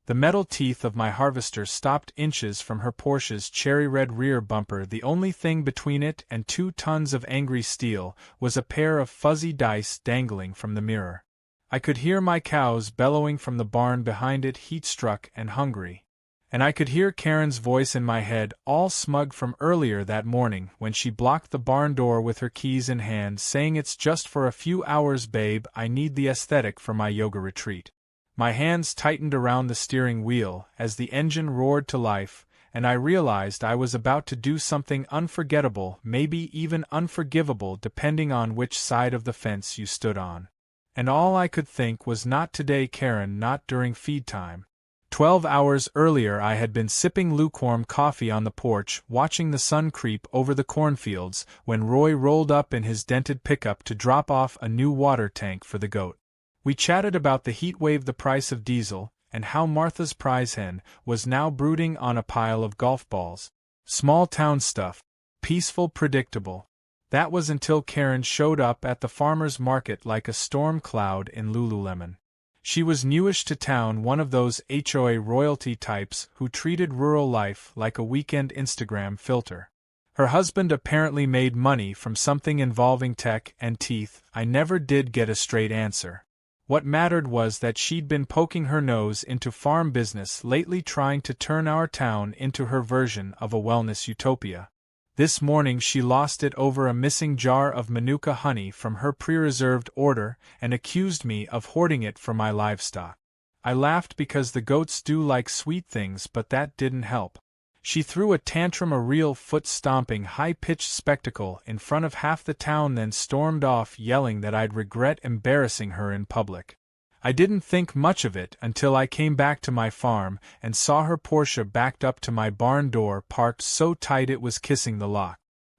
The metal teeth of my harvester stopped inches from her Porsche's cherry-red rear bumper. The only thing between it and 2 tons of angry steel was a pair of fuzzy dice dangling from the mirror. I could hear my cows bellowing from the barn behind it, heat-struck and hungry. And I could hear Karen's voice in my head, all smug from earlier that morning when she blocked the barn door with her keys in hand, saying, "It's just for a few hours, babe, I need the aesthetic for my yoga retreat." My hands tightened around the steering wheel as the engine roared to life, and I realized I was about to do something unforgettable, maybe even unforgivable depending on which side of the fence you stood on. And all I could think was, not today, Karen, not during feed time. 12 hours earlier I had been sipping lukewarm coffee on the porch, watching the sun creep over the cornfields, when Roy rolled up in his dented pickup to drop off a new water tank for the goat. We chatted about the heat wave, the price of diesel, and how Martha's prize hen was now brooding on a pile of golf balls. Small town stuff. Peaceful, predictable. That was until Karen showed up at the farmer's market like a storm cloud in Lululemon. She was newish to town, one of those HOA royalty types who treated rural life like a weekend Instagram filter. Her husband apparently made money from something involving tech and teeth. I never did get a straight answer. What mattered was that she'd been poking her nose into farm business lately, trying to turn our town into her version of a wellness utopia. This morning she lost it over a missing jar of Manuka honey from her pre-reserved order and accused me of hoarding it for my livestock. I laughed because the goats do like sweet things, but that didn't help. She threw a tantrum, a real foot-stomping, high-pitched spectacle in front of half the town, then stormed off yelling that I'd regret embarrassing her in public. I didn't think much of it until I came back to my farm and saw her Porsche backed up to my barn door, parked so tight it was kissing the lock.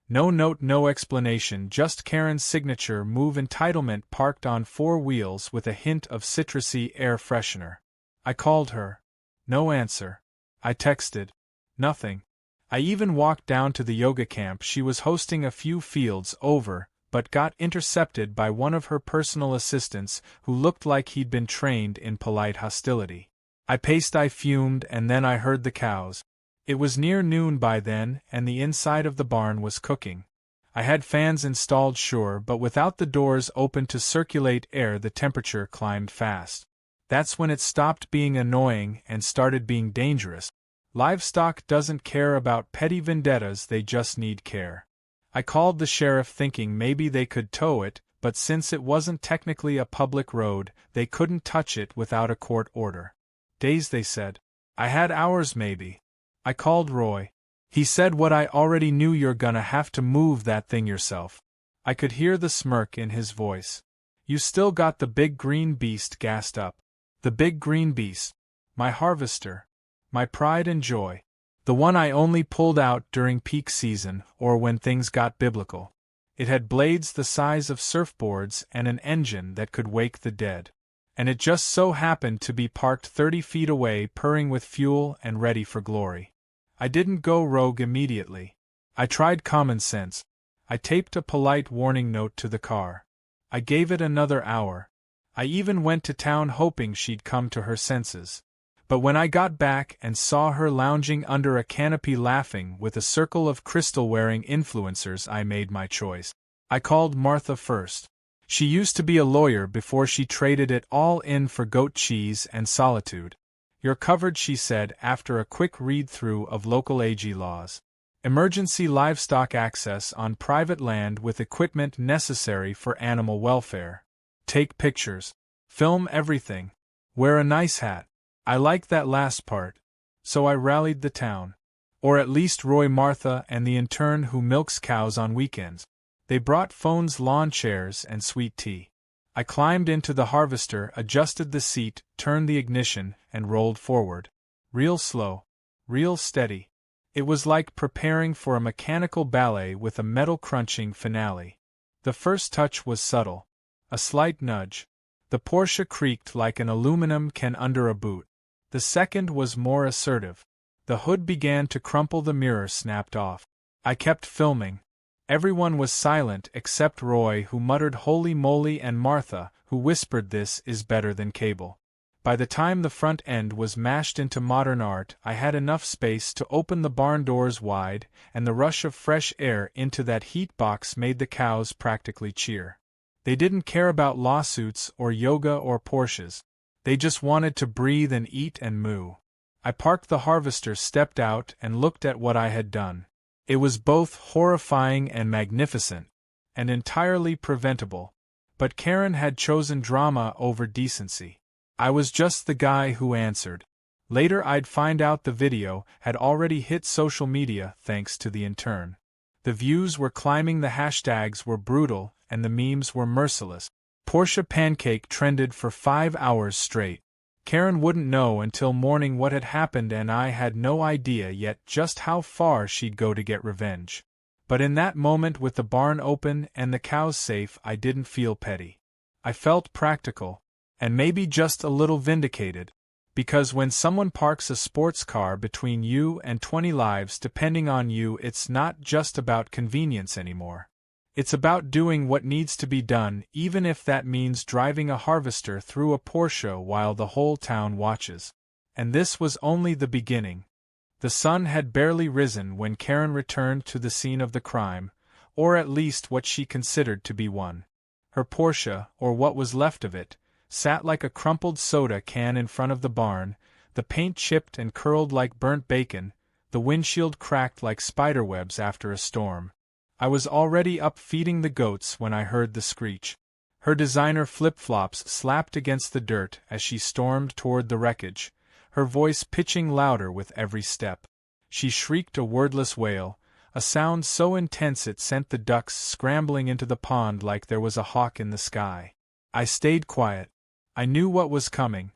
No note, no explanation, just Karen's signature move: entitlement, parked on 4 wheels with a hint of citrusy air freshener. I called her. No answer. I texted. Nothing. I even walked down to the yoga camp she was hosting a few fields over, but got intercepted by one of her personal assistants who looked like he'd been trained in polite hostility. I paced, I fumed, and then I heard the cows. It was near noon by then, and the inside of the barn was cooking. I had fans installed, sure, but without the doors open to circulate air the temperature climbed fast. That's when it stopped being annoying and started being dangerous. Livestock doesn't care about petty vendettas, they just need care. I called the sheriff thinking maybe they could tow it, but since it wasn't technically a public road, they couldn't touch it without a court order. Days, they said. I had hours maybe. I called Roy. He said what I already knew: "You're gonna have to move that thing yourself." I could hear the smirk in his voice. "You still got the big green beast gassed up." The big green beast. My harvester. My pride and joy. The one I only pulled out during peak season or when things got biblical. It had blades the size of surfboards and an engine that could wake the dead. And it just so happened to be parked 30 feet away, purring with fuel and ready for glory. I didn't go rogue immediately. I tried common sense. I taped a polite warning note to the car. I gave it another hour. I even went to town hoping she'd come to her senses. But when I got back and saw her lounging under a canopy laughing with a circle of crystal-wearing influencers, I made my choice. I called Martha first. She used to be a lawyer before she traded it all in for goat cheese and solitude. "You're covered," she said after a quick read-through of local AG laws. Emergency livestock access on private land with equipment necessary for animal welfare. Take pictures. Film everything. Wear a nice hat. I liked that last part. So I rallied the town. Or at least Roy, Martha, and the intern who milks cows on weekends. They brought phones, lawn chairs, and sweet tea. I climbed into the harvester, adjusted the seat, turned the ignition, and rolled forward. Real slow. Real steady. It was like preparing for a mechanical ballet with a metal-crunching finale. The first touch was subtle. A slight nudge. The Porsche creaked like an aluminum can under a boot. The second was more assertive. The hood began to crumple, the mirror snapped off. I kept filming. Everyone was silent except Roy, who muttered "holy moly," and Martha, who whispered "this is better than cable." By the time the front end was mashed into modern art, I had enough space to open the barn doors wide, and the rush of fresh air into that heat box made the cows practically cheer. They didn't care about lawsuits or yoga or Porsches. They just wanted to breathe and eat and moo. I parked the harvester, stepped out, and looked at what I had done. It was both horrifying and magnificent, and entirely preventable. But Karen had chosen drama over decency. I was just the guy who answered. Later I'd find out the video had already hit social media thanks to the intern. The views were climbing, the hashtags were brutal, and the memes were merciless. Porsche pancake trended for 5 hours straight. Karen wouldn't know until morning what had happened, and I had no idea yet just how far she'd go to get revenge. But in that moment, with the barn open and the cows safe, I didn't feel petty. I felt practical. And maybe just a little vindicated, because when someone parks a sports car between you and 20 lives depending on you, it's not just about convenience anymore. It's about doing what needs to be done, even if that means driving a harvester through a Porsche while the whole town watches. And this was only the beginning. The sun had barely risen when Karen returned to the scene of the crime, or at least what she considered to be one. Her Porsche, or what was left of it, sat like a crumpled soda can in front of the barn, the paint chipped and curled like burnt bacon, the windshield cracked like spiderwebs after a storm. I was already up feeding the goats when I heard the screech. Her designer flip-flops slapped against the dirt as she stormed toward the wreckage, her voice pitching louder with every step. She shrieked a wordless wail, a sound so intense it sent the ducks scrambling into the pond like there was a hawk in the sky. I stayed quiet. I knew what was coming.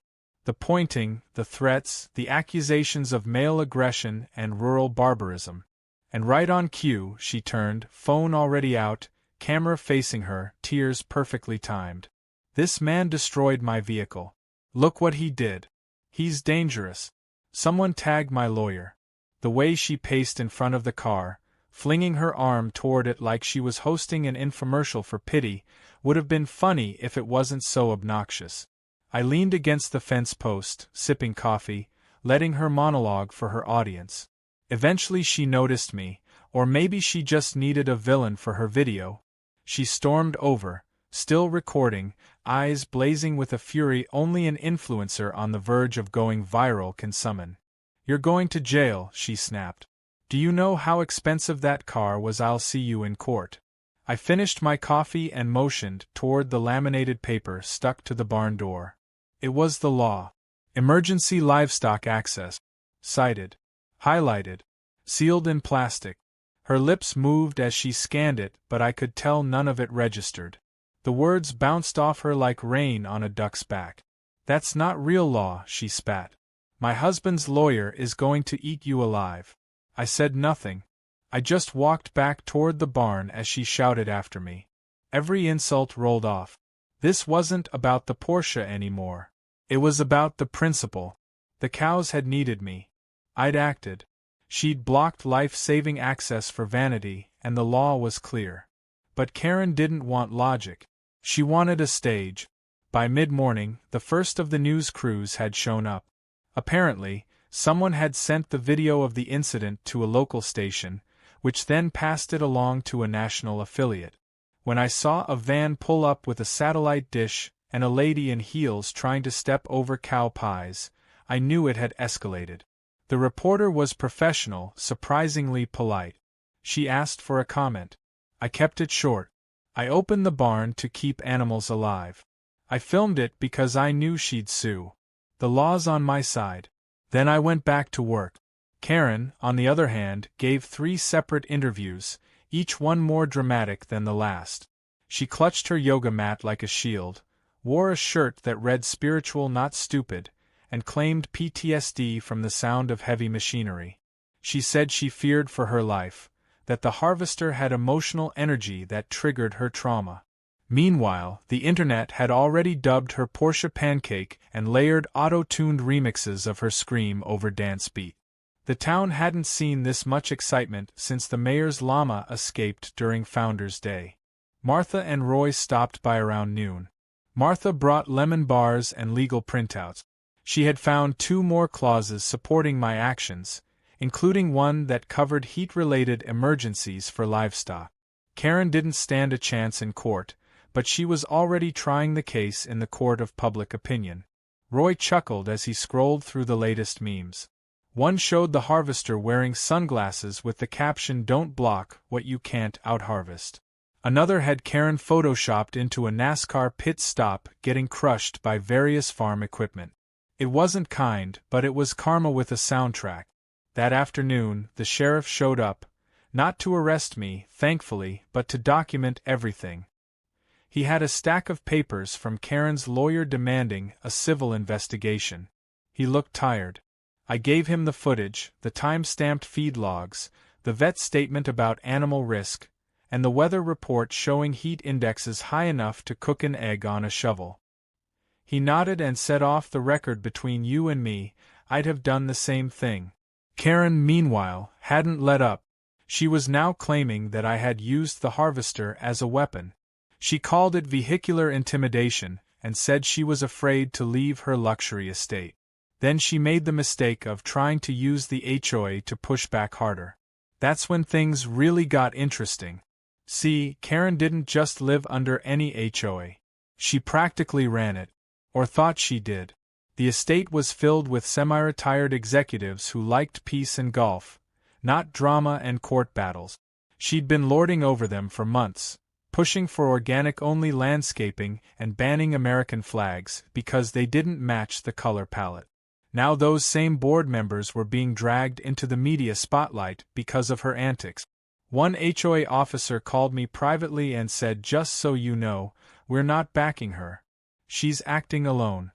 The pointing, the threats, the accusations of male aggression and rural barbarism. And right on cue, she turned, phone already out, camera facing her, tears perfectly timed. This man destroyed my vehicle. Look what he did. He's dangerous. Someone tag my lawyer. The way she paced in front of the car, flinging her arm toward it like she was hosting an infomercial for pity, would have been funny if it wasn't so obnoxious. I leaned against the fence post, sipping coffee, letting her monologue for her audience. Eventually she noticed me, or maybe she just needed a villain for her video. She stormed over, still recording, eyes blazing with a fury only an influencer on the verge of going viral can summon. "You're going to jail," she snapped. "Do you know how expensive that car was? I'll see you in court." I finished my coffee and motioned toward the laminated paper stuck to the barn door. It was the law. Emergency livestock access. Cited. Highlighted. Sealed in plastic. Her lips moved as she scanned it, but I could tell none of it registered. The words bounced off her like rain on a duck's back. "That's not real law," she spat. "My husband's lawyer is going to eat you alive." I said nothing. I just walked back toward the barn as she shouted after me. Every insult rolled off. This wasn't about the Porsche anymore. It was about the principle. The cows had needed me. I'd acted. She'd blocked life-saving access for vanity, and the law was clear. But Karen didn't want logic. She wanted a stage. By mid-morning, the first of the news crews had shown up. Apparently, someone had sent the video of the incident to a local station, which then passed it along to a national affiliate. When I saw a van pull up with a satellite dish and a lady in heels trying to step over cow pies, I knew it had escalated. The reporter was professional, surprisingly polite. She asked for a comment. I kept it short. I opened the barn to keep animals alive. I filmed it because I knew she'd sue. The law's on my side. Then I went back to work. Karen, on the other hand, gave 3 separate interviews, each one more dramatic than the last. She clutched her yoga mat like a shield, wore a shirt that read "spiritual not stupid," and claimed PTSD from the sound of heavy machinery. She said she feared for her life, that the harvester had emotional energy that triggered her trauma. Meanwhile, the internet had already dubbed her Porsche pancake and layered auto-tuned remixes of her scream over dance beat. The town hadn't seen this much excitement since the mayor's llama escaped during Founders' Day. Martha and Roy stopped by around noon. Martha brought lemon bars and legal printouts. She had found 2 more clauses supporting my actions, including one that covered heat-related emergencies for livestock. Karen didn't stand a chance in court, but she was already trying the case in the court of public opinion. Roy chuckled as he scrolled through the latest memes. One showed the harvester wearing sunglasses with the caption "Don't block what you can't out-harvest." Another had Karen photoshopped into a NASCAR pit stop getting crushed by various farm equipment. It wasn't kind, but it was karma with a soundtrack. That afternoon, the sheriff showed up, not to arrest me, thankfully, but to document everything. He had a stack of papers from Karen's lawyer demanding a civil investigation. He looked tired. I gave him the footage, the time-stamped feed logs, the vet statement about animal risk, and the weather report showing heat indexes high enough to cook an egg on a shovel. He nodded and said, "Off the record between you and me, I'd have done the same thing." Karen, meanwhile, hadn't let up. She was now claiming that I had used the harvester as a weapon. She called it vehicular intimidation and said she was afraid to leave her luxury estate. Then she made the mistake of trying to use the HOA to push back harder. That's when things really got interesting. See, Karen didn't just live under any HOA. She practically ran it. Or thought she did. The estate was filled with semi-retired executives who liked peace and golf, not drama and court battles. She'd been lording over them for months, pushing for organic-only landscaping and banning American flags because they didn't match the color palette. Now those same board members were being dragged into the media spotlight because of her antics. One HOA officer called me privately and said, "Just so you know, we're not backing her. She's acting alone."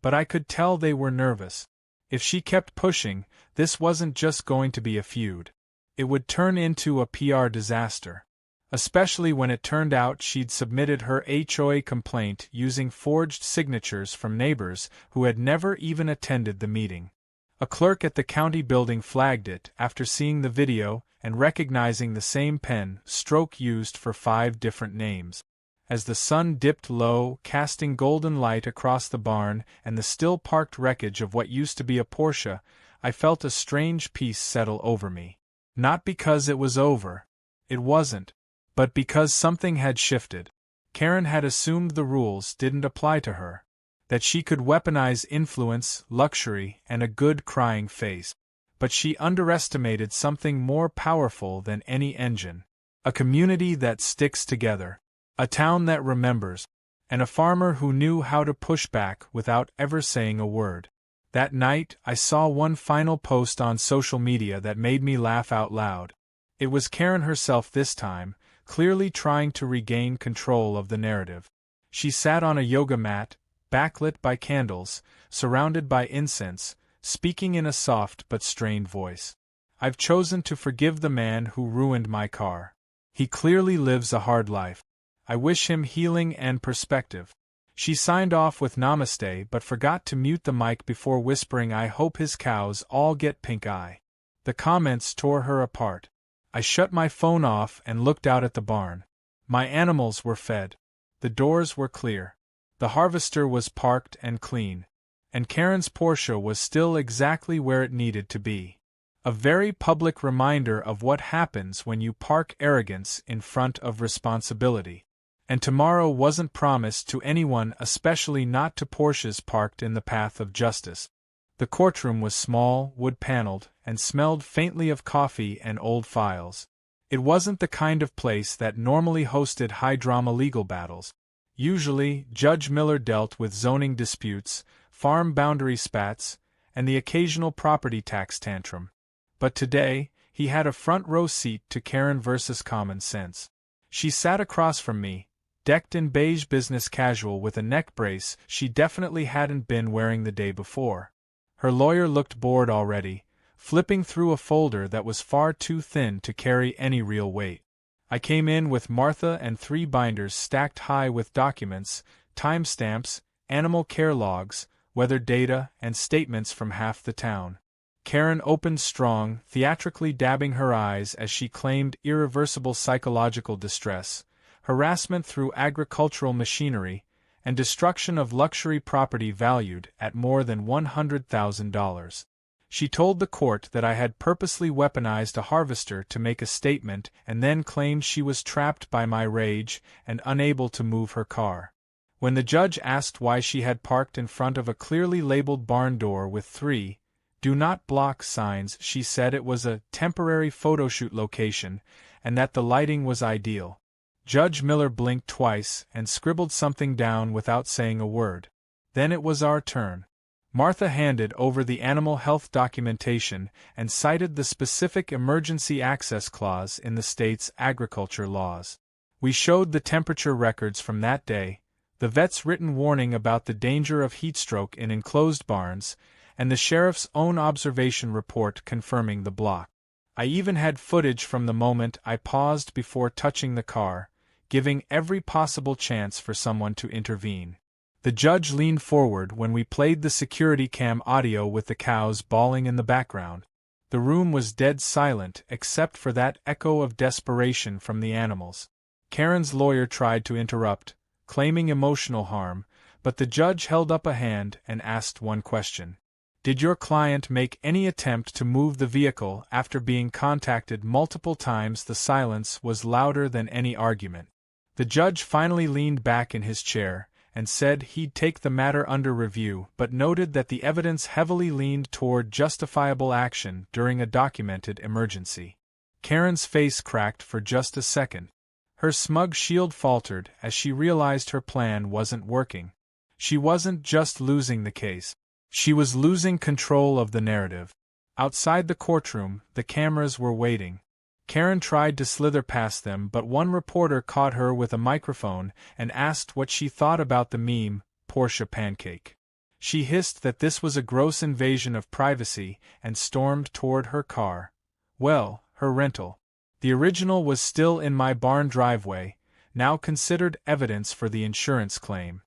But I could tell they were nervous. If she kept pushing, this wasn't just going to be a feud. It would turn into a PR disaster. Especially when it turned out she'd submitted her HOA complaint using forged signatures from neighbors who had never even attended the meeting. A clerk at the county building flagged it after seeing the video and recognizing the same pen stroke used for 5 different names. As the sun dipped low, casting golden light across the barn and the still-parked wreckage of what used to be a Porsche, I felt a strange peace settle over me. Not because it was over. It wasn't. But because something had shifted. Karen had assumed the rules didn't apply to her. That she could weaponize influence, luxury, and a good crying face. But she underestimated something more powerful than any engine. A community that sticks together. A town that remembers. And a farmer who knew how to push back without ever saying a word. That night, I saw one final post on social media that made me laugh out loud. It was Karen herself this time, clearly trying to regain control of the narrative. She sat on a yoga mat, backlit by candles, surrounded by incense, speaking in a soft but strained voice. "I've chosen to forgive the man who ruined my car. He clearly lives a hard life. I wish him healing and perspective." She signed off with namaste but forgot to mute the mic before whispering, "I hope his cows all get pink eye." The comments tore her apart. I shut my phone off and looked out at the barn. My animals were fed. The doors were clear. The harvester was parked and clean. And Karen's Porsche was still exactly where it needed to be. A very public reminder of what happens when you park arrogance in front of responsibility. And tomorrow wasn't promised to anyone, especially not to Porsches parked in the path of justice. The courtroom was small, wood-paneled, and smelled faintly of coffee and old files. It wasn't the kind of place that normally hosted high-drama legal battles. Usually, Judge Miller dealt with zoning disputes, farm boundary spats, and the occasional property tax tantrum. But today, he had a front-row seat to Karen versus common sense. She sat across from me, decked in beige business casual with a neck brace she definitely hadn't been wearing the day before. Her lawyer looked bored already, flipping through a folder that was far too thin to carry any real weight. I came in with Martha and 3 binders stacked high with documents, timestamps, animal care logs, weather data, and statements from half the town. Karen opened strong, theatrically dabbing her eyes as she claimed irreversible psychological distress, harassment through agricultural machinery, and destruction of luxury property valued at more than $100,000. She told the court that I had purposely weaponized a harvester to make a statement and then claimed she was trapped by my rage and unable to move her car. When the judge asked why she had parked in front of a clearly labeled barn door with 3 "Do Not Block" signs, she said it was a temporary photoshoot location and that the lighting was ideal. Judge Miller blinked twice and scribbled something down without saying a word. Then it was our turn. Martha handed over the animal health documentation and cited the specific emergency access clause in the state's agriculture laws. We showed the temperature records from that day, the vet's written warning about the danger of heatstroke in enclosed barns, and the sheriff's own observation report confirming the block. I even had footage from the moment I paused before touching the car, giving every possible chance for someone to intervene. The judge leaned forward when we played the security cam audio with the cows bawling in the background. The room was dead silent except for that echo of desperation from the animals. Karen's lawyer tried to interrupt, claiming emotional harm, but the judge held up a hand and asked one question. Did your client make any attempt to move the vehicle after being contacted multiple times? The silence was louder than any argument. The judge finally leaned back in his chair and said he'd take the matter under review, but noted that the evidence heavily leaned toward justifiable action during a documented emergency. Karen's face cracked for just a second. Her smug shield faltered as she realized her plan wasn't working. She wasn't just losing the case. She was losing control of the narrative. Outside the courtroom, the cameras were waiting. Karen tried to slither past them, but one reporter caught her with a microphone and asked what she thought about the meme, Porsche pancake. She hissed that this was a gross invasion of privacy and stormed toward her car. Well, her rental. The original was still in my barn driveway, now considered evidence for the insurance claim.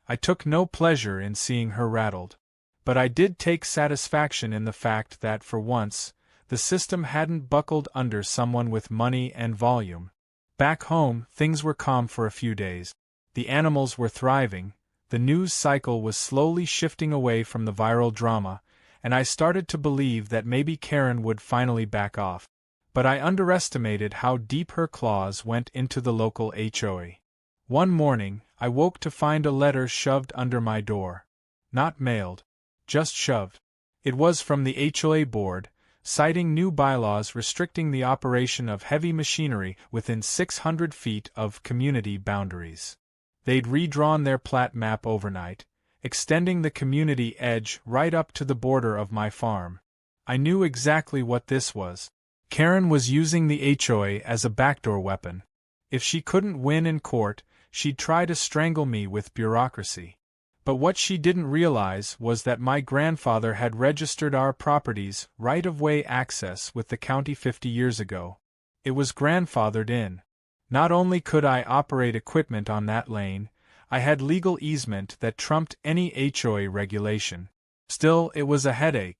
I took no pleasure in seeing her rattled. But I did take satisfaction in the fact that, for once, the system hadn't buckled under someone with money and volume. Back home, things were calm for a few days. The animals were thriving, the news cycle was slowly shifting away from the viral drama, and I started to believe that maybe Karen would finally back off. But I underestimated how deep her claws went into the local HOA. One morning, I woke to find a letter shoved under my door. Not mailed. Just shoved. It was from the HOA board, citing new bylaws restricting the operation of heavy machinery within 600 feet of community boundaries. They'd redrawn their plat map overnight, extending the community edge right up to the border of my farm. I knew exactly what this was. Karen was using the HOA as a backdoor weapon. If she couldn't win in court, she'd try to strangle me with bureaucracy. But what she didn't realize was that my grandfather had registered our property's right-of-way access with the county 50 years ago. It was grandfathered in. Not only could I operate equipment on that lane, I had legal easement that trumped any HOA regulation. Still, it was a headache.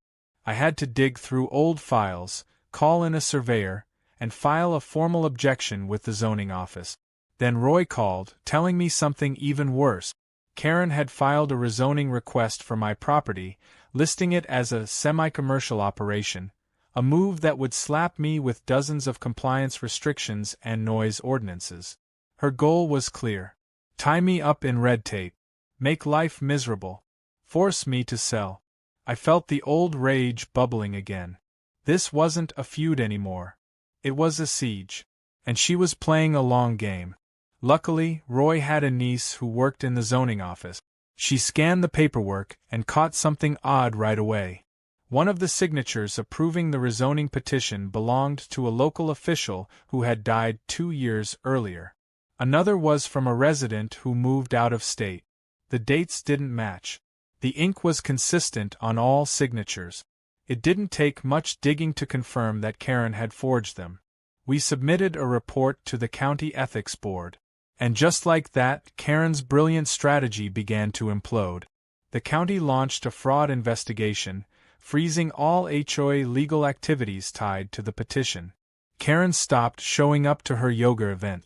I had to dig through old files, call in a surveyor, and file a formal objection with the zoning office. Then Roy called, telling me something even worse. Karen had filed a rezoning request for my property, listing it as a semi-commercial operation, a move that would slap me with dozens of compliance restrictions and noise ordinances. Her goal was clear. Tie me up in red tape. Make life miserable. Force me to sell. I felt the old rage bubbling again. This wasn't a feud anymore. It was a siege. And she was playing a long game. Luckily, Roy had a niece who worked in the zoning office. She scanned the paperwork and caught something odd right away. One of the signatures approving the rezoning petition belonged to a local official who had died 2 years earlier. Another was from a resident who moved out of state. The dates didn't match. The ink was consistent on all signatures. It didn't take much digging to confirm that Karen had forged them. We submitted a report to the county ethics board. And just like that, Karen's brilliant strategy began to implode. The county launched a fraud investigation, freezing all HOA legal activities tied to the petition. Karen stopped showing up to her yoga event.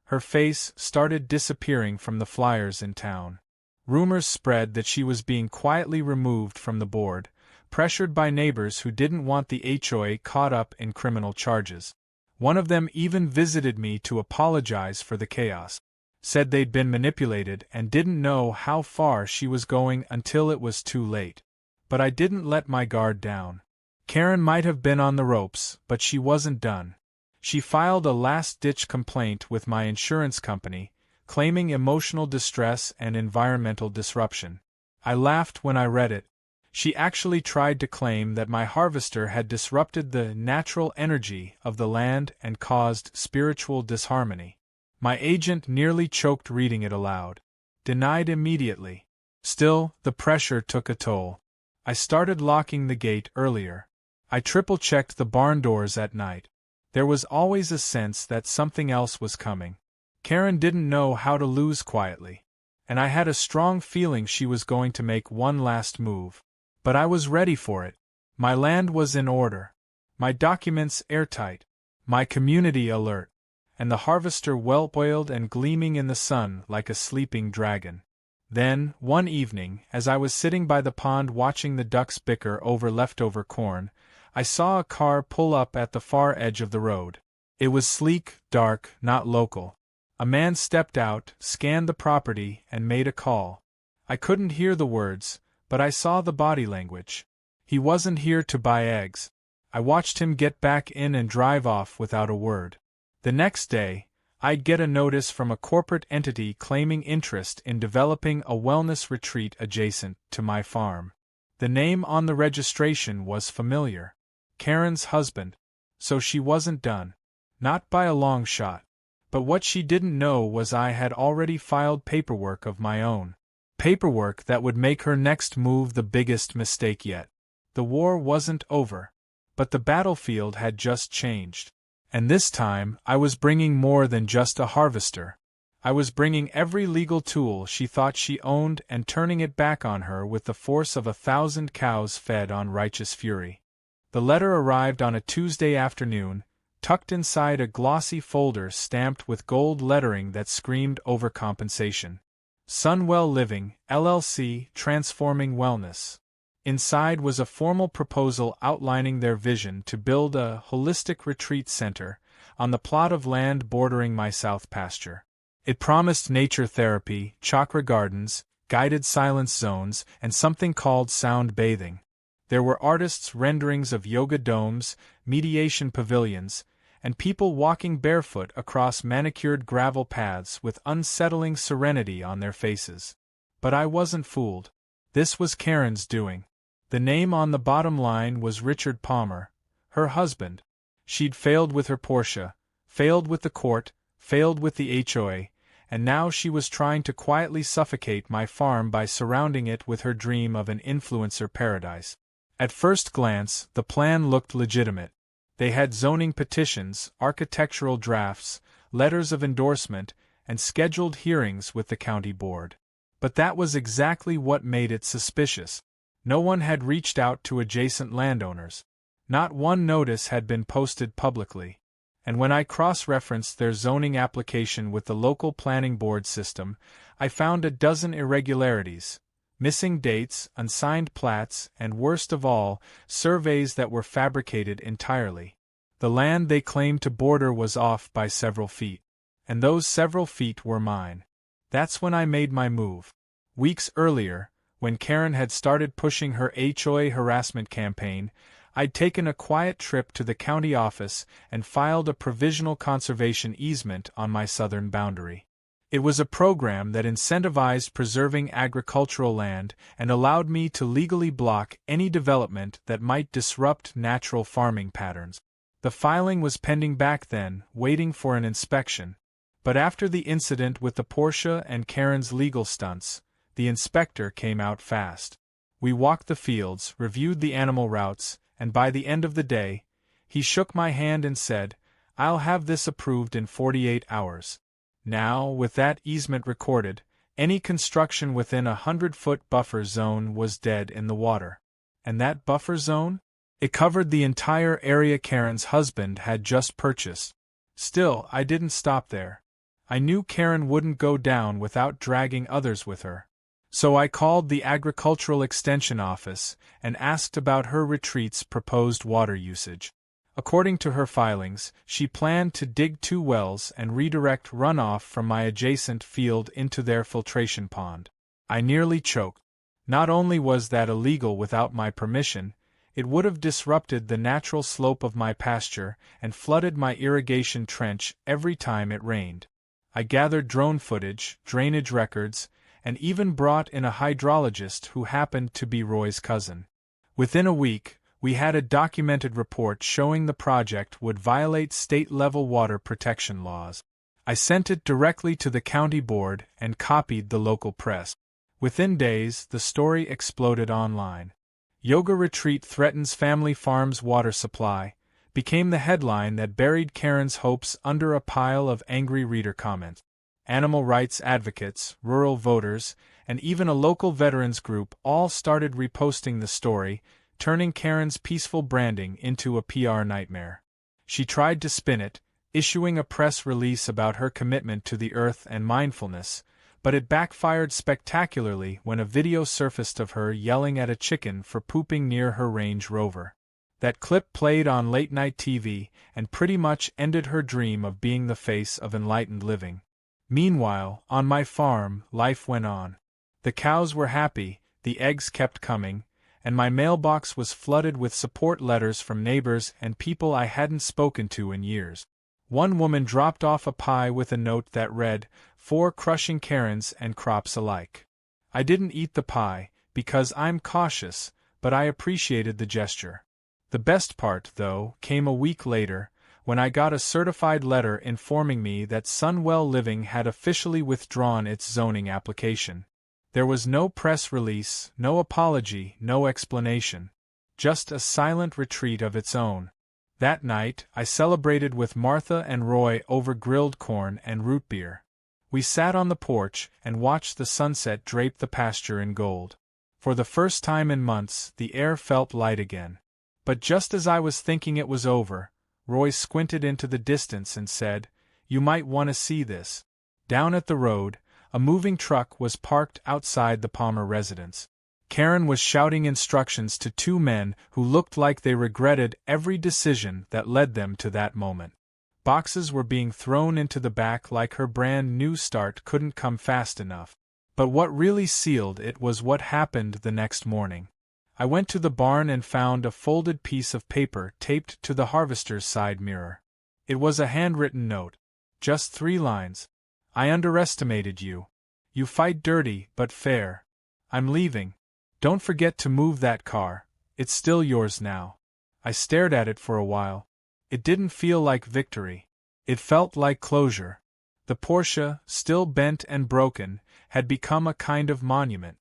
Her face started disappearing from the flyers in town. Rumors spread that she was being quietly removed from the board, pressured by neighbors who didn't want the HOA caught up in criminal charges. One of them even visited me to apologize for the chaos. Said they'd been manipulated and didn't know how far she was going until it was too late. But I didn't let my guard down. Karen might have been on the ropes, but she wasn't done. She filed a last-ditch complaint with my insurance company, claiming emotional distress and environmental disruption. I laughed when I read it. She actually tried to claim that my harvester had disrupted the natural energy of the land and caused spiritual disharmony. My agent nearly choked reading it aloud. Denied immediately. Still, the pressure took a toll. I started locking the gate earlier. I triple-checked the barn doors at night. There was always a sense that something else was coming. Karen didn't know how to lose quietly, and I had a strong feeling she was going to make one last move. But I was ready for it. My land was in order, my documents airtight, my community alert, and the harvester well-oiled and gleaming in the sun like a sleeping dragon. Then, one evening, as I was sitting by the pond watching the ducks bicker over leftover corn, I saw a car pull up at the far edge of the road. It was sleek, dark, not local. A man stepped out, scanned the property, and made a call. I couldn't hear the words, but I saw the body language. He wasn't here to buy eggs. I watched him get back in and drive off without a word. The next day, I'd get a notice from a corporate entity claiming interest in developing a wellness retreat adjacent to my farm. The name on the registration was familiar. Karen's husband. So she wasn't done. Not by a long shot. But what she didn't know was I had already filed paperwork of my own. Paperwork that would make her next move the biggest mistake yet. The war wasn't over. But the battlefield had just changed. And this time, I was bringing more than just a harvester. I was bringing every legal tool she thought she owned and turning it back on her with the force of 1,000 cows fed on righteous fury. The letter arrived on a Tuesday afternoon, tucked inside a glossy folder stamped with gold lettering that screamed overcompensation. Sunwell Living, LLC, Transforming Wellness. Inside was a formal proposal outlining their vision to build a holistic retreat center on the plot of land bordering my south pasture. It promised nature therapy, chakra gardens, guided silence zones, and something called sound bathing. There were artists' renderings of yoga domes, mediation pavilions, and people walking barefoot across manicured gravel paths with unsettling serenity on their faces. But I wasn't fooled. This was Karen's doing. The name on the bottom line was Richard Palmer, her husband. She'd failed with her Porsche, failed with the court, failed with the HOA, and now she was trying to quietly suffocate my farm by surrounding it with her dream of an influencer paradise. At first glance, the plan looked legitimate. They had zoning petitions, architectural drafts, letters of endorsement, and scheduled hearings with the county board. But that was exactly what made it suspicious. No one had reached out to adjacent landowners. Not one notice had been posted publicly. And when I cross-referenced their zoning application with the local planning board system, I found a dozen irregularities. Missing dates, unsigned plats, and worst of all, surveys that were fabricated entirely. The land they claimed to border was off by several feet. And those several feet were mine. That's when I made my move. Weeks earlier, when Karen had started pushing her HOA harassment campaign, I'd taken a quiet trip to the county office and filed a provisional conservation easement on my southern boundary. It was a program that incentivized preserving agricultural land and allowed me to legally block any development that might disrupt natural farming patterns. The filing was pending back then, waiting for an inspection. But after the incident with the Porsche and Karen's legal stunts, the inspector came out fast. We walked the fields, reviewed the animal routes, and by the end of the day, he shook my hand and said, "I'll have this approved in 48 hours. Now, with that easement recorded, any construction within a 100-foot buffer zone was dead in the water. And that buffer zone? It covered the entire area Karen's husband had just purchased. Still, I didn't stop there. I knew Karen wouldn't go down without dragging others with her. So I called the Agricultural Extension Office and asked about her retreat's proposed water usage. According to her filings, she planned to dig 2 wells and redirect runoff from my adjacent field into their filtration pond. I nearly choked. Not only was that illegal without my permission, it would have disrupted the natural slope of my pasture and flooded my irrigation trench every time it rained. I gathered drone footage, drainage records, and even brought in a hydrologist who happened to be Roy's cousin. Within a week, we had a documented report showing the project would violate state-level water protection laws. I sent it directly to the county board and copied the local press. Within days, the story exploded online. "Yoga Retreat Threatens Family Farm's Water Supply" became the headline that buried Karen's hopes under a pile of angry reader comments. Animal rights advocates, rural voters, and even a local veterans group all started reposting the story, turning Karen's peaceful branding into a PR nightmare. She tried to spin it, issuing a press release about her commitment to the earth and mindfulness, but it backfired spectacularly when a video surfaced of her yelling at a chicken for pooping near her Range Rover. That clip played on late-night TV and pretty much ended her dream of being the face of enlightened living. Meanwhile, on my farm, life went on. The cows were happy, the eggs kept coming, and my mailbox was flooded with support letters from neighbors and people I hadn't spoken to in years. One woman dropped off a pie with a note that read, "For crushing Karens and crops alike." I didn't eat the pie, because I'm cautious, but I appreciated the gesture. The best part, though, came a week later, when I got a certified letter informing me that Sunwell Living had officially withdrawn its zoning application. There was no press release, no apology, no explanation. Just a silent retreat of its own. That night, I celebrated with Martha and Roy over grilled corn and root beer. We sat on the porch and watched the sunset drape the pasture in gold. For the first time in months, the air felt light again. But just as I was thinking it was over, Roy squinted into the distance and said, "You might want to see this." Down at the road, a moving truck was parked outside the Palmer residence. Karen was shouting instructions to 2 men who looked like they regretted every decision that led them to that moment. Boxes were being thrown into the back like her brand new start couldn't come fast enough. But what really sealed it was what happened the next morning. I went to the barn and found a folded piece of paper taped to the harvester's side mirror. It was a handwritten note. Just 3 lines. "I underestimated you. You fight dirty but fair. I'm leaving. Don't forget to move that car, it's still yours now." I stared at it for a while. It didn't feel like victory. It felt like closure. The Porsche, still bent and broken, had become a kind of monument.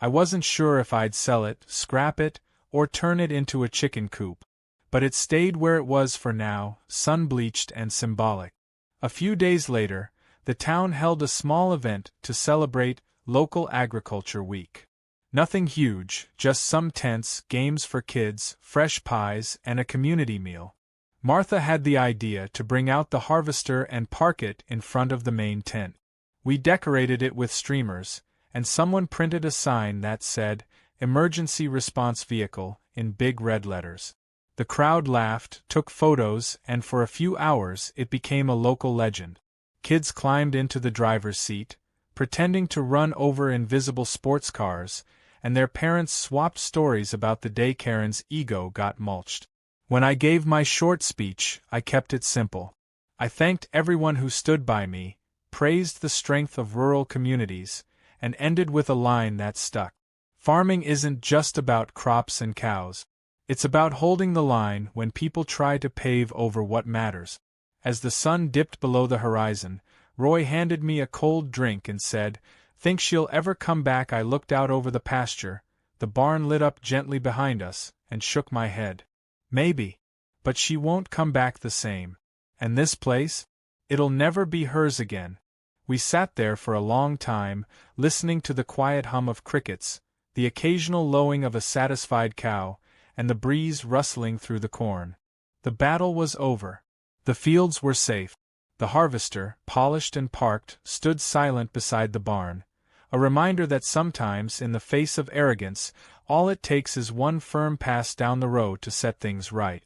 I wasn't sure if I'd sell it, scrap it, or turn it into a chicken coop. But it stayed where it was for now, sun-bleached and symbolic. A few days later, the town held a small event to celebrate Local Agriculture Week. Nothing huge, just some tents, games for kids, fresh pies, and a community meal. Martha had the idea to bring out the harvester and park it in front of the main tent. We decorated it with streamers, and someone printed a sign that said, "Emergency Response Vehicle," in big red letters. The crowd laughed, took photos, and for a few hours it became a local legend. Kids climbed into the driver's seat, pretending to run over invisible sports cars, and their parents swapped stories about the day Karen's ego got mulched. When I gave my short speech, I kept it simple. I thanked everyone who stood by me, praised the strength of rural communities, and ended with a line that stuck. Farming isn't just about crops and cows. It's about holding the line when people try to pave over what matters. As the sun dipped below the horizon, Roy handed me a cold drink and said, "Think she'll ever come back?" I looked out over the pasture, the barn lit up gently behind us, and shook my head. Maybe. But she won't come back the same. And this place? It'll never be hers again. We sat there for a long time, listening to the quiet hum of crickets, the occasional lowing of a satisfied cow, and the breeze rustling through the corn. The battle was over. The fields were safe. The harvester, polished and parked, stood silent beside the barn, A reminder that sometimes, in the face of arrogance, all it takes is one firm pass down the road to set things right.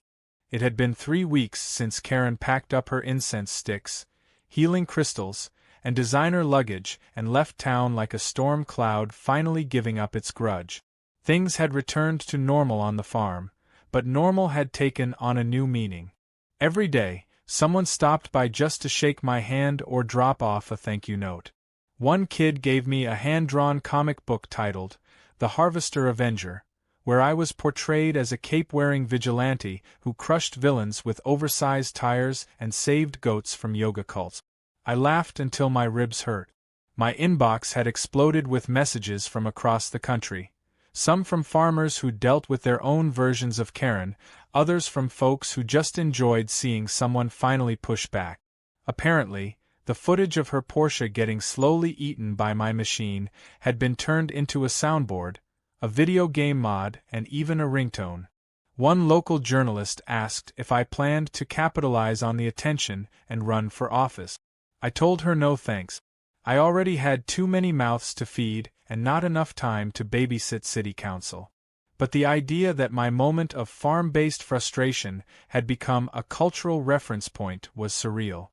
It had been 3 weeks since Karen packed up her incense sticks, healing crystals, and designer luggage and left town like a storm cloud, finally giving up its grudge. Things had returned to normal on the farm, but normal had taken on a new meaning. Every day, someone stopped by just to shake my hand or drop off a thank you note. One kid gave me a hand-drawn comic book titled The Harvester Avenger, where I was portrayed as a cape-wearing vigilante who crushed villains with oversized tires and saved goats from yoga cults. I laughed until my ribs hurt. My inbox had exploded with messages from across the country. Some from farmers who dealt with their own versions of Karen, others from folks who just enjoyed seeing someone finally push back. Apparently, the footage of her Porsche getting slowly eaten by my machine had been turned into a soundboard, a video game mod, and even a ringtone. One local journalist asked if I planned to capitalize on the attention and run for office. I told her no thanks. I already had too many mouths to feed and not enough time to babysit city council. But the idea that my moment of farm-based frustration had become a cultural reference point was surreal.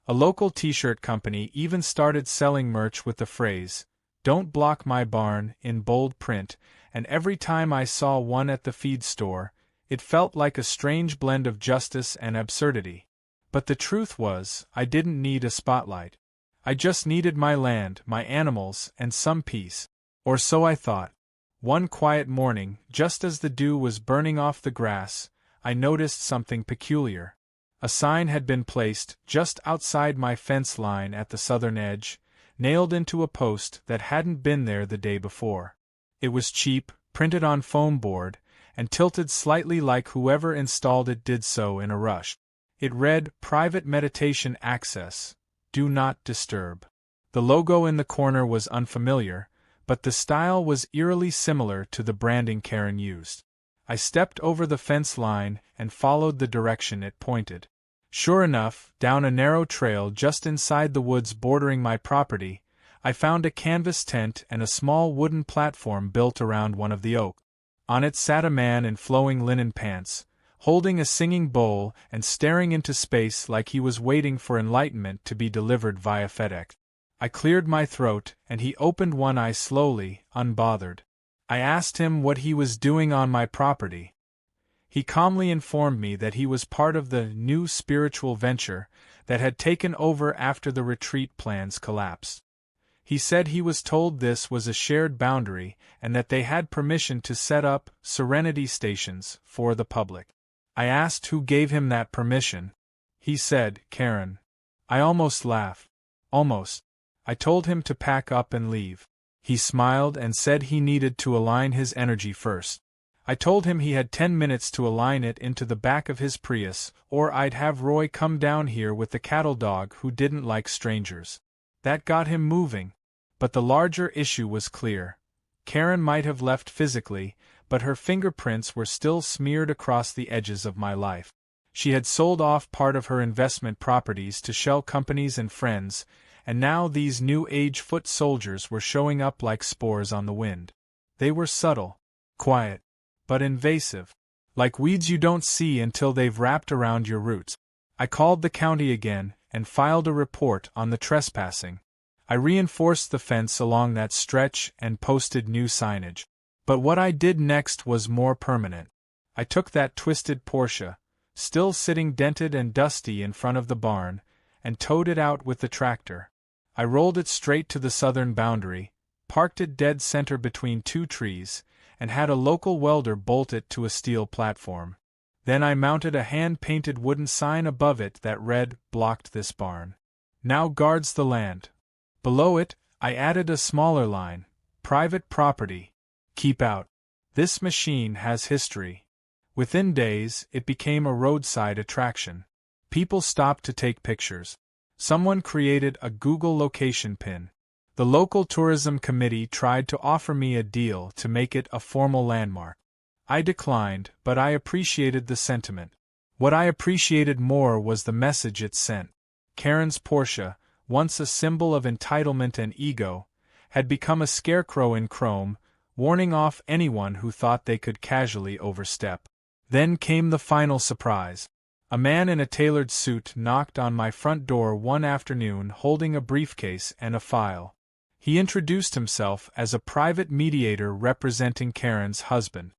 A local t-shirt company even started selling merch with the phrase, "Don't block my barn," in bold print, and every time I saw one at the feed store, it felt like a strange blend of justice and absurdity. But the truth was, I didn't need a spotlight. I just needed my land, my animals, and some peace. Or so I thought. One quiet morning, just as the dew was burning off the grass, I noticed something peculiar. A sign had been placed just outside my fence line at the southern edge, nailed into a post that hadn't been there the day before. It was cheap, printed on foam board, and tilted slightly like whoever installed it did so in a rush. It read, "Private Meditation Access. Do not disturb." The logo in the corner was unfamiliar, but the style was eerily similar to the branding Karen used. I stepped over the fence line and followed the direction it pointed. Sure enough, down a narrow trail just inside the woods bordering my property, I found a canvas tent and a small wooden platform built around one of the oak. On it sat a man in flowing linen pants, holding a singing bowl and staring into space like he was waiting for enlightenment to be delivered via FedEx. I cleared my throat, and he opened one eye slowly, unbothered. I asked him what he was doing on my property. He calmly informed me that he was part of the new spiritual venture that had taken over after the retreat plans collapsed. He said he was told this was a shared boundary and that they had permission to set up serenity stations for the public. I asked who gave him that permission. He said, "Karen." I almost laughed. Almost. I told him to pack up and leave. He smiled and said he needed to align his energy first. I told him he had 10 minutes to align it into the back of his Prius, or I'd have Roy come down here with the cattle dog who didn't like strangers. That got him moving. But the larger issue was clear. Karen might have left physically, but her fingerprints were still smeared across the edges of my life. She had sold off part of her investment properties to shell companies and friends, and now these new age foot soldiers were showing up like spores on the wind. They were subtle, quiet, but invasive, like weeds you don't see until they've wrapped around your roots. I called the county again and filed a report on the trespassing. I reinforced the fence along that stretch and posted new signage. But what I did next was more permanent. I took that twisted Porsche, still sitting dented and dusty in front of the barn, and towed it out with the tractor. I rolled it straight to the southern boundary, parked it dead center between 2 trees, and had a local welder bolt it to a steel platform. Then I mounted a hand-painted wooden sign above it that read, "Blocked this barn. Now guards the land." Below it, I added a smaller line, "Private property. Keep out. This machine has history." Within days, it became a roadside attraction. People stopped to take pictures. Someone created a Google location pin. The local tourism committee tried to offer me a deal to make it a formal landmark. I declined, but I appreciated the sentiment. What I appreciated more was the message it sent. Karen's Porsche, once a symbol of entitlement and ego, had become a scarecrow in chrome, warning off anyone who thought they could casually overstep. Then came the final surprise. A man in a tailored suit knocked on my front door one afternoon holding a briefcase and a file. He introduced himself as a private mediator representing Karen's husband.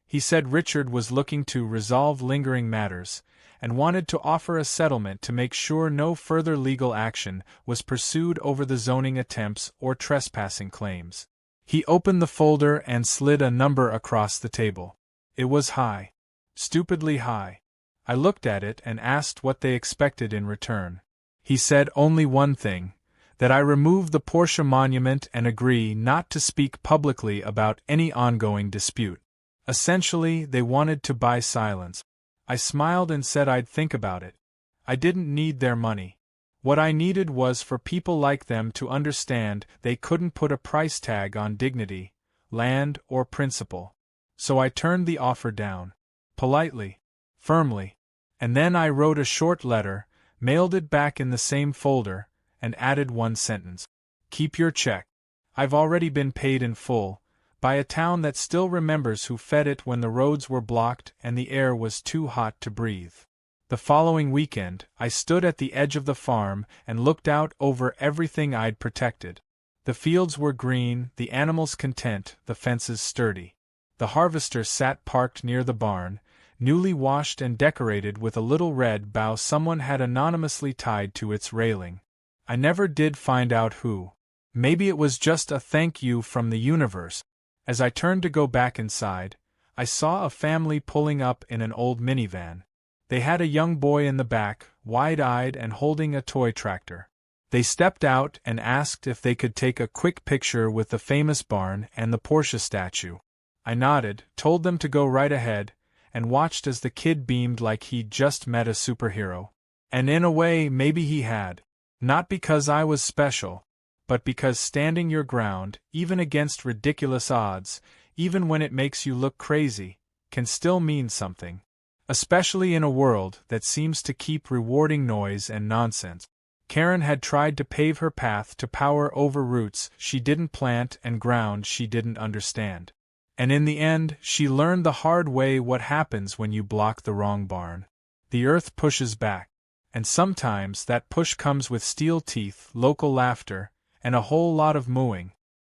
He said Richard was looking to resolve lingering matters, and wanted to offer a settlement to make sure no further legal action was pursued over the zoning attempts or trespassing claims. He opened the folder and slid a number across the table. It was high. Stupidly high. I looked at it and asked what they expected in return. He said only one thing, that I remove the Porsche monument and agree not to speak publicly about any ongoing dispute. Essentially, they wanted to buy silence. I smiled and said I'd think about it. I didn't need their money. What I needed was for people like them to understand they couldn't put a price tag on dignity, land, or principle. So I turned the offer down. Politely. Firmly. And then I wrote a short letter, mailed it back in the same folder, and added one sentence. Keep your check. I've already been paid in full, by a town that still remembers who fed it when the roads were blocked and the air was too hot to breathe. The following weekend, I stood at the edge of the farm and looked out over everything I'd protected. The fields were green, the animals content, the fences sturdy. The harvester sat parked near the barn, newly washed and decorated with a little red bow someone had anonymously tied to its railing. I never did find out who. Maybe it was just a thank you from the universe. As I turned to go back inside, I saw a family pulling up in an old minivan. They had a young boy in the back, wide-eyed and holding a toy tractor. They stepped out and asked if they could take a quick picture with the famous barn and the Porsche statue. I nodded, told them to go right ahead, and watched as the kid beamed like he'd just met a superhero. And in a way, maybe he had. Not because I was special, but because standing your ground, even against ridiculous odds, even when it makes you look crazy, can still mean something. Especially in a world that seems to keep rewarding noise and nonsense. Karen had tried to pave her path to power over roots she didn't plant and ground she didn't understand. And in the end, she learned the hard way what happens when you block the wrong barn. The earth pushes back. And sometimes that push comes with steel teeth, local laughter, and a whole lot of mooing.